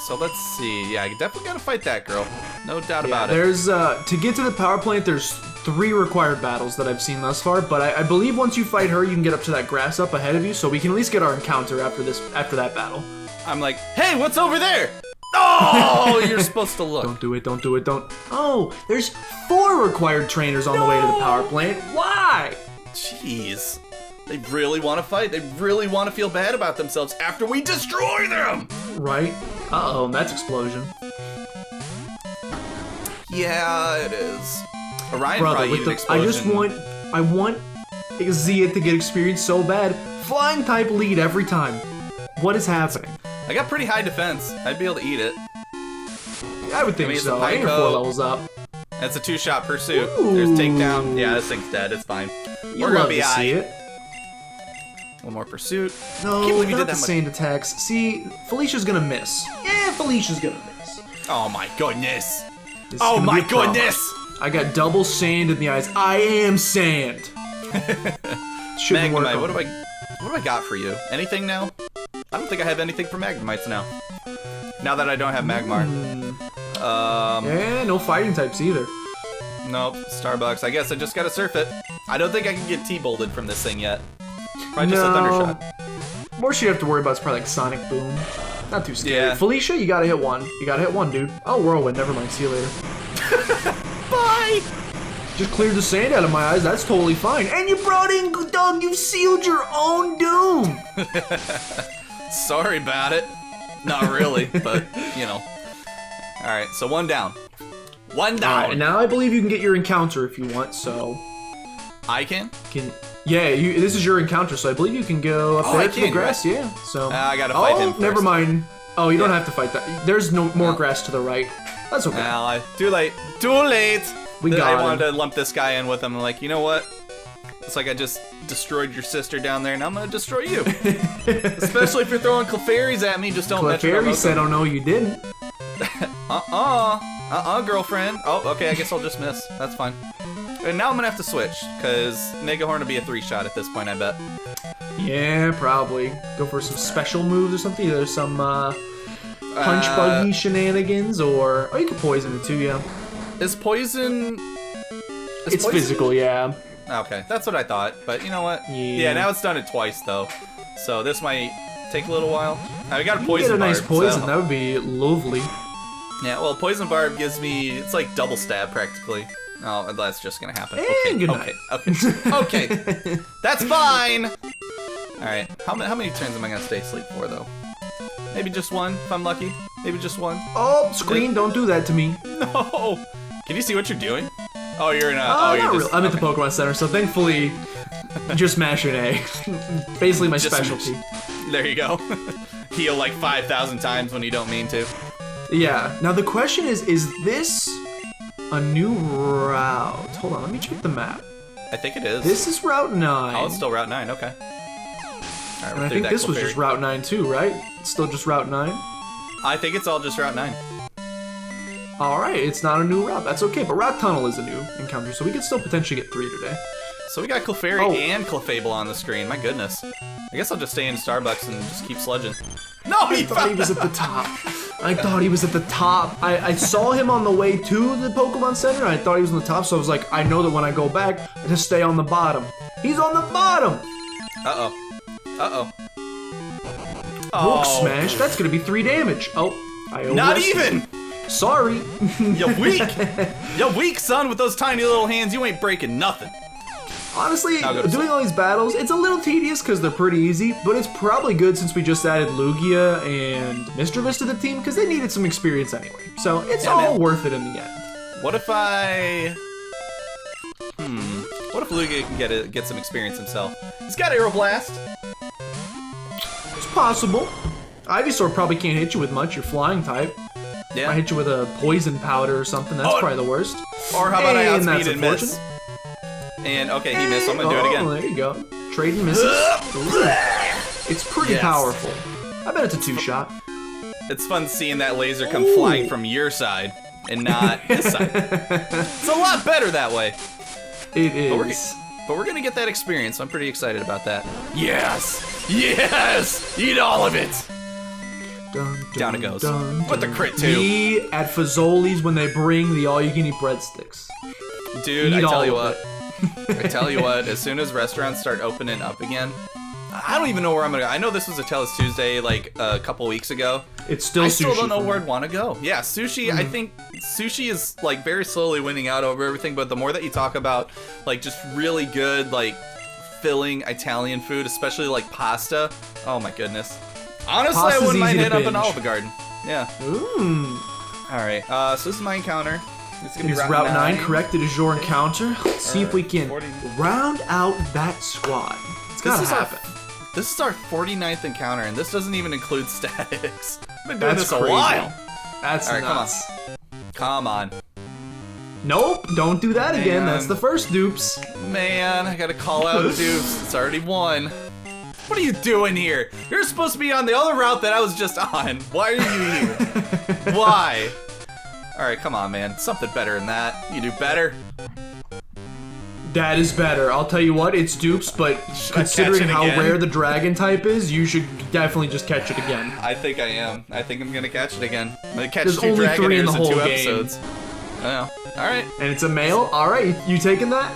So let's see. Yeah, I definitely gotta fight that girl. No doubt about it. There's, to get to the power plant, there's 3 required battles that I've seen thus far, but I believe once you fight her, you can get up to that grass up ahead of you, so we can at least get our encounter after that battle. I'm like, hey, what's over there? Oh, you're supposed to look. Don't do it, don't do it, don't. Oh, there's 4 required trainers on the way to the power plant. Why? Jeez. They really want to fight. They really want to feel bad about themselves after we destroy them. Right? Uh-oh, and that's explosion. Yeah, it is. Orion Brother, probably with used explosion. I want Zia to get experience so bad. Flying type lead every time. What is happening? I got pretty high defense. I'd be able to eat it. I would think so. I think you're 4 levels up. That's a 2-shot pursuit. Ooh. There's takedown. Yeah, this thing's dead. It's fine. We're gonna be see it. One more pursuit. No, not the sand attacks. See, Felicia's gonna miss. Yeah, Felicia's gonna miss. Oh my goodness. Oh my goodness. I got double sand in the eyes. I am sand. Magnemite, what do I got for you? Anything now? I don't think I have anything for Magnemites now. Now that I don't have Magmar. Yeah, no fighting types either. Nope, Starbucks. I guess I just gotta surf it. I don't think I can get T-bolted from this thing yet. Probably just a Thunder Shot. More shit you have to worry about is probably like Sonic Boom. Not too scary. Yeah. Felicia, you gotta hit 1. You gotta hit 1, dude. Oh, Whirlwind. Never mind. See you later. Bye! Just cleared the sand out of my eyes. That's totally fine. And you brought in, Doug, you've sealed your own doom. Sorry about it. Not really, but, you know. Alright, so 1 down. One down. Alright, and now I believe you can get your encounter if you want, so... I can? Yeah, this is your encounter, so I believe you can go up there to the grass, right? Yeah. So. I gotta fight him first. Never mind. Oh, you don't have to fight that. There's no more grass to the right. That's okay. Well, too late. Too late! I wanted to lump this guy in with him. I'm like, you know what? It's like I just destroyed your sister down there, and I'm gonna destroy you. Especially if you're throwing Clefairies at me, just don't mention Clefairy said, oh no, you didn't. Girlfriend. Oh, okay, I guess I'll just miss. That's fine. And now I'm gonna have to switch, because Mega Horn will be a 3-shot at this point, I bet. Yeah, probably. Go for some special moves or something. There's some punch buggy shenanigans, or... Oh, you can poison it too, yeah. Is poison... It's physical, yeah. Okay, that's what I thought, but you know what? Yeah, now it's done it twice, though. So this might take a little while. We got a poison get a nice barb, poison, so. That would be lovely. Yeah, well, poison barb gives me... It's like double stab, practically. Oh, that's just gonna happen. And good night. Okay. That's fine! Alright, how many turns am I gonna stay asleep for, though? Maybe just one, if I'm lucky. Maybe just one. Oh, screen, don't do that to me. No! Can you see what you're doing? Oh, you're in a... not really. I'm at the Pokemon Center, so thankfully, just mash an A. Basically my specialty. There you go. Heal like 5,000 times when you don't mean to. Yeah. Now the question is this a new route? Hold on, let me check the map. I think it is. This is Route 9. Oh, it's still Route 9, okay. Right, and I think this was just Route 9 too, right? It's still just Route 9? I think it's all just Route 9. Alright, it's not a new route. That's okay, but Route Tunnel is a new encounter, so we could still potentially get 3 today. So we got Clefairy and Clefable on the screen. My goodness. I guess I'll just stay in Starbucks and just keep sludging. No, I thought he was at the top. I thought he was at the top. I saw him on the way to the Pokemon Center, and I thought he was on the top, so I was like, I know that when I go back, I just stay on the bottom. He's on the bottom! Uh-oh. Rook Smash, that's gonna be 3 damage. Oh, I Not even! Sorry. You're weak! You're weak, son, with those tiny little hands. You ain't breaking nothing. Honestly, doing all these battles, it's a little tedious because they're pretty easy, but it's probably good since we just added Lugia and Mischievous to the team because they needed some experience anyway. So it's all worth it in the end. What if What if Lugia can get some experience himself? He's got Aeroblast. It's possible. Ivysaur probably can't hit you with much. You're flying type. Yeah. I hit you with a poison powder or something. That's probably the worst. Or how about I outspeed and miss? And okay, he missed. So I'm gonna do it again. Oh, there you go. Trade and misses. It's pretty powerful. I bet it's a 2-shot. It's fun seeing that laser come flying from your side and not this side. It's a lot better that way. It is. But we're gonna get that experience. So I'm pretty excited about that. Yes! Yes! Eat all of it! Down it goes. With the crit too. Me at Fazoli's when they bring the all-you-can-eat breadsticks. Dude, I tell you what. I tell you what, as soon as restaurants start opening up again, I don't even know where I'm gonna go. I know this was a Tell Us Tuesday like a couple weeks ago. It's still sushi. I still don't know where I'd want to go. Yeah, sushi, I think sushi is like very slowly winning out over everything, but the more that you talk about like just really good like filling Italian food, especially like pasta, oh my goodness. Honestly, I wouldn't mind hitting up an Olive Garden. Yeah. Ooh. Alright, so this is my encounter. It's gonna be Route 9, correct? It is your encounter. Let's see if we can round out that squad. It's gotta happen. This is our 49th encounter, and this doesn't even include statics. I've been doing this a crazy. While. That's nuts. Come on. Nope, don't do that again. That's the first dupes. Man, I gotta call out dupes. It's already won. What are you doing here? You're supposed to be on the other route that I was just on. Why are you here? Why? Alright, come on, man. Something better than that. You do better. That is better. I'll tell you what, it's dupes, but considering how rare the dragon type is, you should definitely just catch it again. I think I am. I think I'm gonna catch it again. I'm gonna catch There's 2 only 3 in the whole 2 game. episodes. Oh, alright. And it's a male? Alright, you taking that?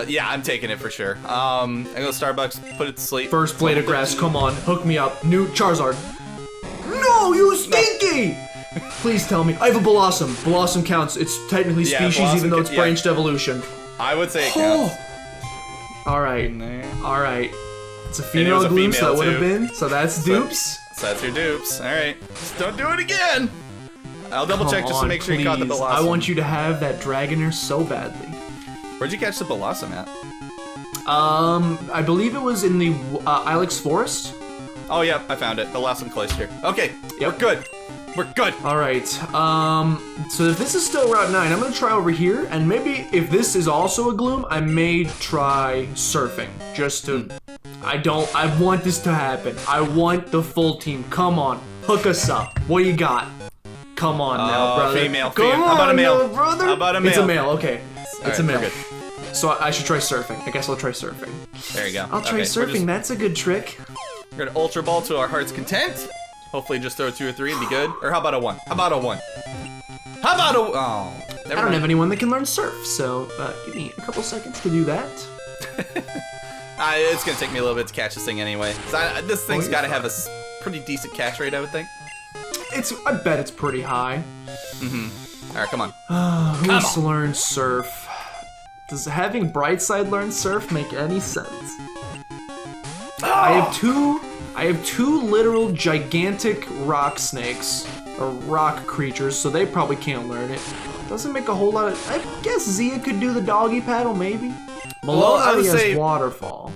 Yeah, I'm taking it for sure. I go to Starbucks, put it to sleep. First blade of grass, come on, hook me up. New Charizard. No, you stinky! Please tell me. I have a Blossom. Blossom counts. It's technically species, even though it's branched evolution. I would say it counts. Alright. Alright. It's a female Gloom, so that would have been. So that's dupes. So that's your dupes. Alright. Just don't do it again. I'll double check just to make sure you caught the please. Blossom. I want you to have that Dragonair so badly. Where'd you catch the Blossom at? I believe it was in the Ilex Forest. Oh, yeah, I found it. The Blossom Cloister. Okay, we're good. We're good. All right. So if this is still Route 9, I'm gonna try over here, and maybe if this is also a Gloom, I may try surfing. Just to, I want this to happen. I want the full team. Come on, hook us up. What do you got? Come on now, brother. Female. Come How about a on male? now, brother. How about a male? It's a male. Okay, it's a right, male. we're good. So I should try surfing. I guess I'll try surfing. There you go. I'll try surfing. That's a good trick. We're gonna Ultra Ball to our heart's content. Hopefully just throw 2 or 3 and be good. Or how about a 1? How about a 1? How about a... Oh, I don't have anyone that can learn surf, so give me a couple seconds to do that. It's gonna take me a little bit to catch this thing anyway. This thing's gotta have a pretty decent catch rate, I would think. I bet it's pretty high. All right, come on. Who wants to learn surf? Does having Brightside learn surf make any sense? I have two literal gigantic rock snakes, or rock creatures, so they probably can't learn it. Doesn't make a whole lot of... I guess Zia could do the doggy paddle, maybe? Malone already has waterfall.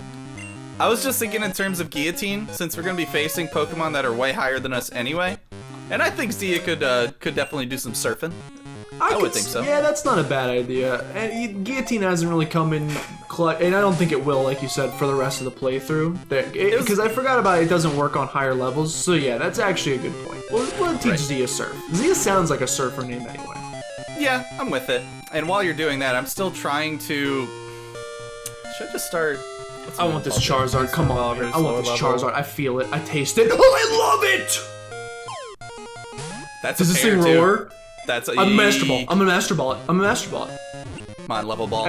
I was just thinking in terms of guillotine, since we're gonna be facing Pokemon that are way higher than us anyway. And I think Zia could definitely do some surfing. I would think so. Yeah, that's not a bad idea. And guillotine hasn't really come in clutch, and I don't think it will, like you said, for the rest of the playthrough. Because I forgot about it, it doesn't work on higher levels. So yeah, that's actually a good point. We'll teach Zia surf. Zia sounds like a surfer name anyway. Yeah, I'm with it. And while you're doing that, I'm still trying to... Should I just start... I want this Charizard. Come on, man. I want this Charizard. I feel it. I taste it. Oh, I love it! That's Does this thing roar? That's I'm a Master Ball. I'm a Master Ball. I'm a Master Ball. Come on, level ball.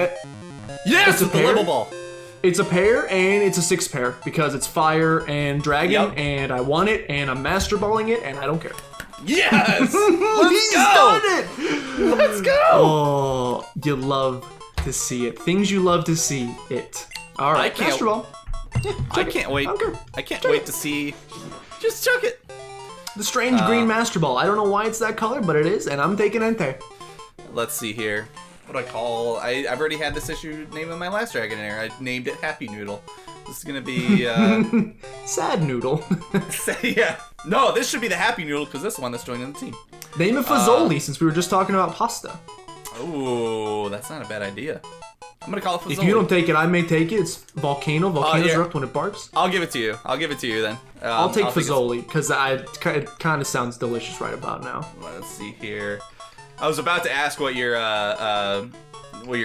Yes, it's a level ball. It's a pair, and it's a 6 pair, because it's fire and dragon, and I want it, and I'm Master Balling it, and I don't care. Yes! He's done it! Let's go! Oh, you love to see it. Things you love to see it. All right, Master Ball. Yeah, I can't wait. I can't wait to see. Just chuck it. The strange green Master Ball. I don't know why it's that color, but it is, and I'm taking Entei. Let's see here. What do I call? I've already had this issue named in my last Dragonair. I named it Happy Noodle. This is gonna be Sad Noodle. Yeah. No, this should be the Happy Noodle because this is the one that's joining the team. Name it Fazoli, since we were just talking about pasta. Oh, that's not a bad idea. I'm gonna call it Fazoli. If you don't take it, I may take it. It's Volcano. Volcanoes erupt when it barks. I'll give it to you. I'll give it to you then. I'll take Fazoli because it kind of sounds delicious right about now. Let's see here. I was about to ask what your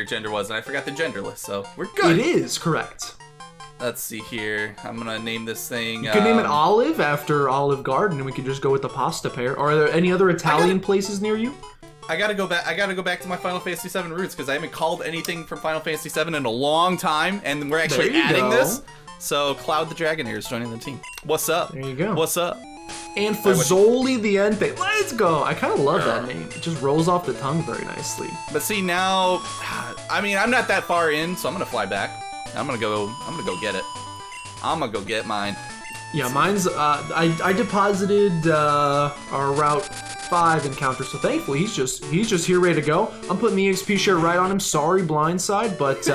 gender was, and I forgot the gender list. So we're good. It is correct. Let's see here. I'm gonna name this thing. You could name it Olive after Olive Garden, and we could just go with the pasta pair. Or are there any other Italian places near you? I gotta go back to my Final Fantasy VII roots because I haven't called anything from Final Fantasy VII in a long time, and we're actually adding this. So Cloud the Dragonair is joining the team. What's up? There you go. What's up? And Fazoli the Entei. Let's go. I kind of love that name. It just rolls off the tongue very nicely. But see now, I mean, I'm not that far in, so I'm gonna fly back. I'm gonna go get it. I'm gonna go get mine. Yeah, mine's. I deposited our Route 5 encounter, so thankfully he's just here ready to go. I'm putting the EXP share right on him. Sorry, blindside, but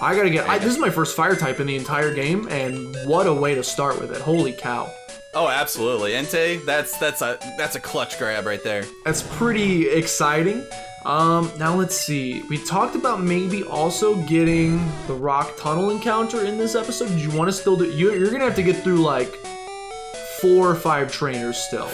I gotta get. This is my first fire type in the entire game, and what a way to start with it! Holy cow! Oh, absolutely, Entei. That's a clutch grab right there. That's pretty exciting. Now let's see. We talked about maybe also getting the rock tunnel encounter in this episode. Do you want to still do? You're gonna have to get through like 4 or 5 trainers still.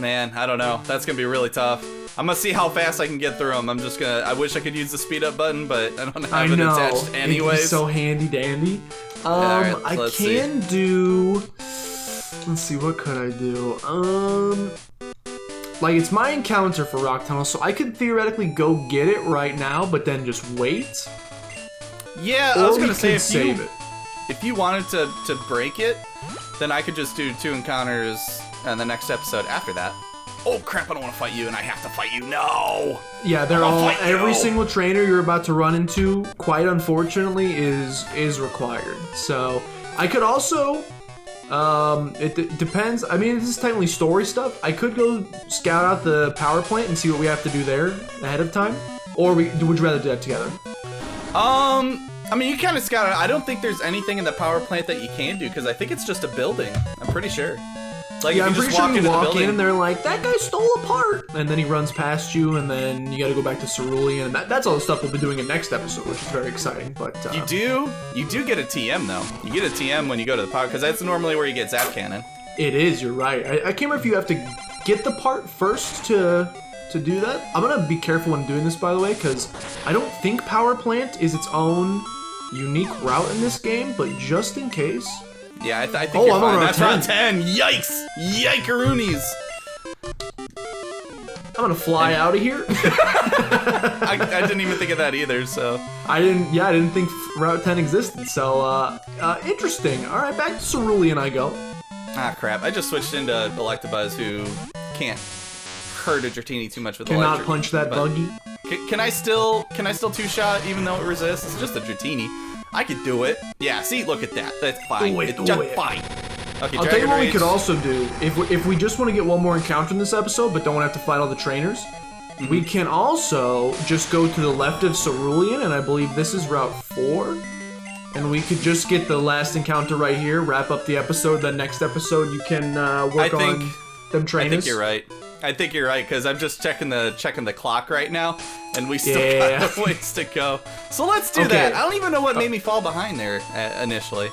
Man, I don't know. That's gonna be really tough. I'm gonna see how fast I can get through them. I wish I could use the speed up button, but I don't have it attached anyways. It's so handy dandy. Right, I can do. Let's see, what could I do? Like, it's my encounter for Rock Tunnel, so I could theoretically go get it right now, but then just wait. Yeah, or I was gonna say if you wanted to break it, then I could just do 2 encounters in the next episode after that. Oh crap, I don't want to fight you and I have to fight you. No! Yeah, they're all, every single trainer you're about to run into, quite unfortunately, is required. So, I could also It depends. I mean, this is technically story stuff. I could go scout out the power plant and see what we have to do there ahead of time. Or would you rather do that together? I mean, you kind of scout it. I don't think there's anything in the power plant that you can do, because I think it's just a building. I'm pretty sure. Like, yeah, if I'm you pretty just sure walk you into the walk building, in and they're like, that guy stole a part! And then he runs past you, and then you gotta go back to Cerulean, and that's all the stuff we'll be doing in next episode, which is very exciting, but... You do get a TM, though. You get a TM when you go to the power, because that's normally where you get Zap Cannon. It is, you're right. I can't remember if you have to get the part first to do that. I'm gonna be careful when doing this, by the way, because I don't think Power Plant is its own unique route in this game, but just in case... Yeah, I think you're I'm fine. on That's round 10. Yikes! Yikeroonies! I'm gonna fly out of here. I didn't even think of that either, so... I didn't think Route 10 existed, so, interesting. Alright, back to Cerulean I go. Ah, crap. I just switched into Electabuzz, who can't hurt a Dratini too much with Cannot electric. punch that buggy. Can I still two-shot even though it resists? It's just a Dratini. I could do it. Yeah, see, look at that. That's fine. It's just fine. Okay, I'll tell you what we could also do. If we just want to get one more encounter in this episode, but don't want to have to fight all the trainers, we can also just go to the left of Cerulean, and I believe this is Route 4. And we could just get the last encounter right here, wrap up the episode. The next episode, you can work on them trainers. I think you're right, because I'm just checking the clock right now, and we still got a ways to go. So let's do that. I don't even know what made me fall behind there initially.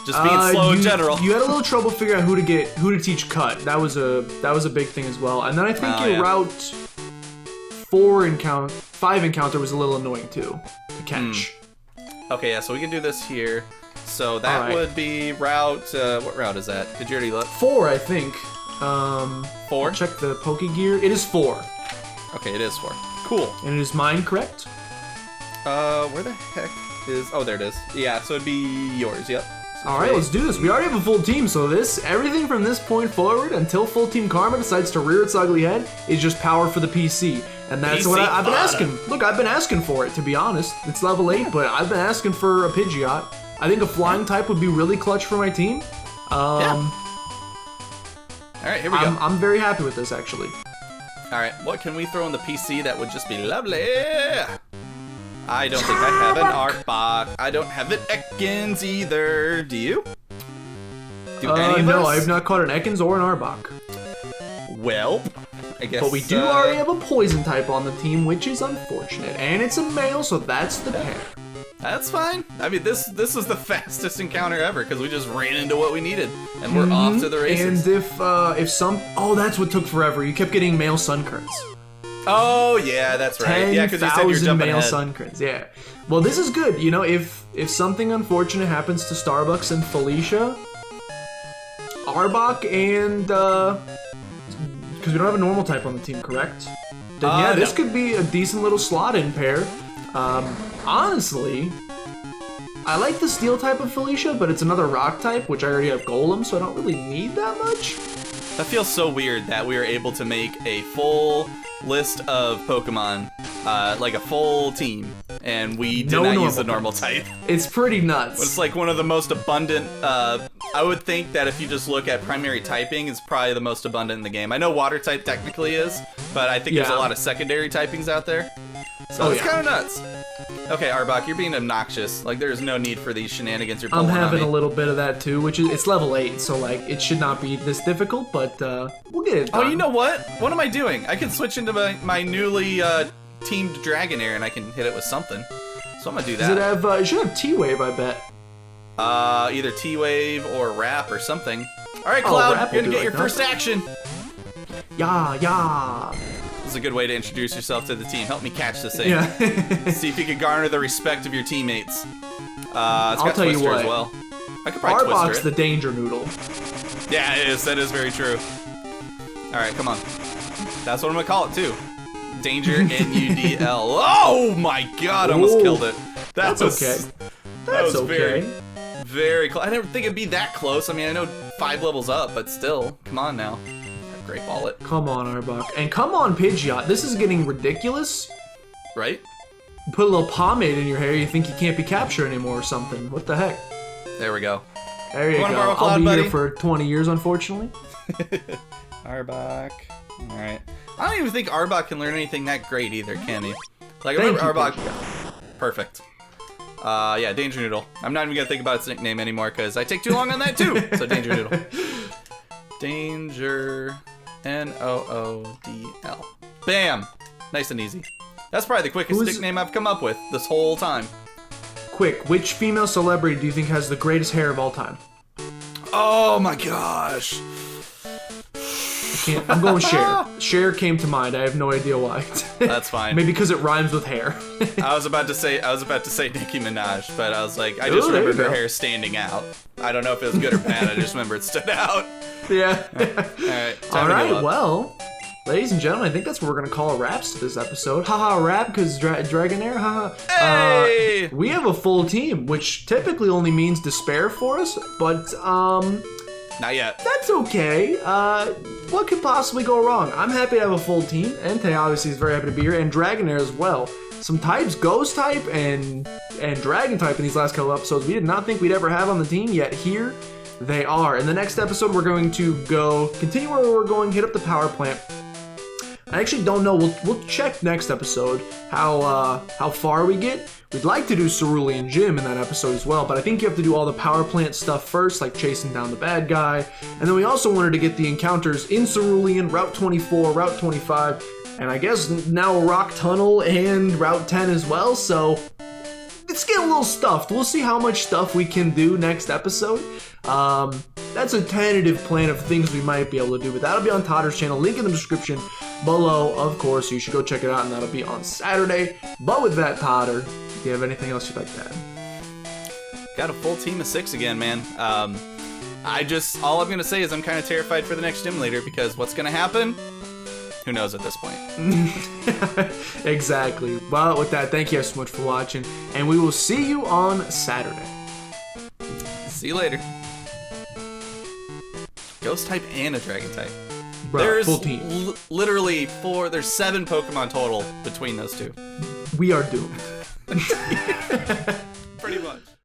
Just being slow in general. You had a little trouble figuring out who to teach cut. That was a big thing as well. And then I think your Route 5 encounter was a little annoying too to catch. Okay, yeah, so we can do this here. So that would be Route, what route is that? Did you already look? 4, I think. 4? Check the Pokegear. It is 4. Okay, it is 4. Cool. And it is mine, correct? Where the heck is... Oh, there it is. Yeah, so it'd be yours, yep. So Alright, let's do this. We already have a full team, so everything from this point forward, until Full Team Karma decides to rear its ugly head, is just power for the PC. And that's what I've been asking. Look, I've been asking for it, to be honest. It's level 8, but I've been asking for a Pidgeot. I think a flying type would be really clutch for my team. Alright, here we go. I'm very happy with this, actually. Alright, what can we throw on the PC that would just be lovely? I don't think I have an Arbok. I don't have an Ekans either. Do you? Do any of no, us? I have not caught an Ekans or an Arbok. Well, I guess... But we do already have a poison type on the team, which is unfortunate. And it's a male, so that's the pair. That's fine. I mean, this is the fastest encounter ever, because we just ran into what we needed, and we're off to the races. And if some... Oh, that's what took forever. You kept getting male Sunkirts. Oh, yeah, that's right. Yeah, because you said you're jumping male ahead. Sunkirts, yeah. Well, this is good. You know, if something unfortunate happens to Starbucks and Felicia, Arbok and... Because we don't have a normal type on the team, correct? Then yeah, this could be a decent little slot-in pair. Honestly, I like the Steel type of Felicia, but it's another Rock type, which I already have Golem, so I don't really need that much. That feels so weird that we were able to make a full list of Pokemon, like a full team, and we did not use the normal type. It's pretty nuts. It's like one of the most abundant, I would think that if you just look at primary typing, it's probably the most abundant in the game. I know water type technically is, but I think there's a lot of secondary typings out there. So it's kind of nuts. Okay, Arbok, you're being obnoxious. Like, there's no need for these shenanigans you're pulling on me. I'm having a little bit of that too, which is, it's level 8, so like, it should not be this difficult, but we'll get it done. Oh, you know what? What am I doing? I can switch into my newly teamed Dragonair and I can hit it with something. So I'm gonna do that. Does it have, it should have T-Wave, I bet. Either T-Wave or Wrap or something. Alright, Cloud, you're gonna get your first action. Yeah. This is a good way to introduce yourself to the team. Help me catch this thing. Yeah. See if you can garner the respect of your teammates. It's I'll got tell Twister you what. as well. I could probably Arbok's Twister it. the danger noodle. Yeah, it is. That is very true. Alright, come on. That's what I'm gonna call it too. Danger N-U-D-L. Oh my god, I almost killed it. That's okay. That's okay. Very close. I didn't think it'd be that close. I mean, I know 5 levels up, but still. Come on now. Great ball it. Come on, Arbok. And come on, Pidgeot. This is getting ridiculous. Right? Put a little pomade in your hair, you think you can't be captured anymore or something. What the heck? There we go. There you Wanna go. borrow a cloud, I'll be buddy? here for 20 years, unfortunately. Arbok. Alright. I don't even think Arbok can learn anything that great either, can he? Like, I Thank remember you, Arbok. Perfect. Yeah, Danger Noodle. I'm not even gonna think about its nickname anymore because I take too long on that too. So Danger Noodle. Danger. Noodl. Bam! Nice and easy. That's probably the quickest nickname I've come up with this whole time. Quick, which female celebrity do you think has the greatest hair of all time? Oh my gosh. I'm going Cher. Cher came to mind. I have no idea why. That's fine. Maybe because it rhymes with hair. I was about to say Nicki Minaj, but I was like, I just remembered her hair standing out. I don't know if it was good or bad. I just remember it stood out. Yeah. All right. Well, ladies and gentlemen, I think that's what we're gonna call a wraps to this episode. Haha, rap because Dragonair. Haha. Hey! We have a full team, which typically only means despair for us, but Not yet. that's okay. What could possibly go wrong? I'm happy to have a full team. Entei obviously is very happy to be here, and Dragonair as well. Some types, Ghost type and Dragon type in these last couple episodes, we did not think we'd ever have on the team, yet here they are. In the next episode, we're going to continue where we're going, hit up the power plant. I actually don't know. We'll check next episode how far we get. We'd like to do Cerulean Gym in that episode as well, but I think you have to do all the power plant stuff first, like chasing down the bad guy. And then we also wanted to get the encounters in Cerulean, Route 24, Route 25, and I guess now Rock Tunnel and Route 10 as well, so it's getting a little stuffed. We'll see how much stuff we can do next episode. That's a tentative plan of things we might be able to do, but that'll be on Totter's channel, link in the description below, of course. You should go check it out, and that'll be on Saturday. But with that, Totter, do you have anything else you'd like to add? Got a full team of 6 again, man. All I'm gonna say is I'm kind of terrified for the next gym leader because what's gonna happen? Who knows at this point? Exactly. Well, with that, thank you guys so much for watching, and we will see you on Saturday. See you later. Ghost type and a dragon type. Bro, There's full team. literally there's 7 Pokemon total between those two. We are doomed. Pretty much.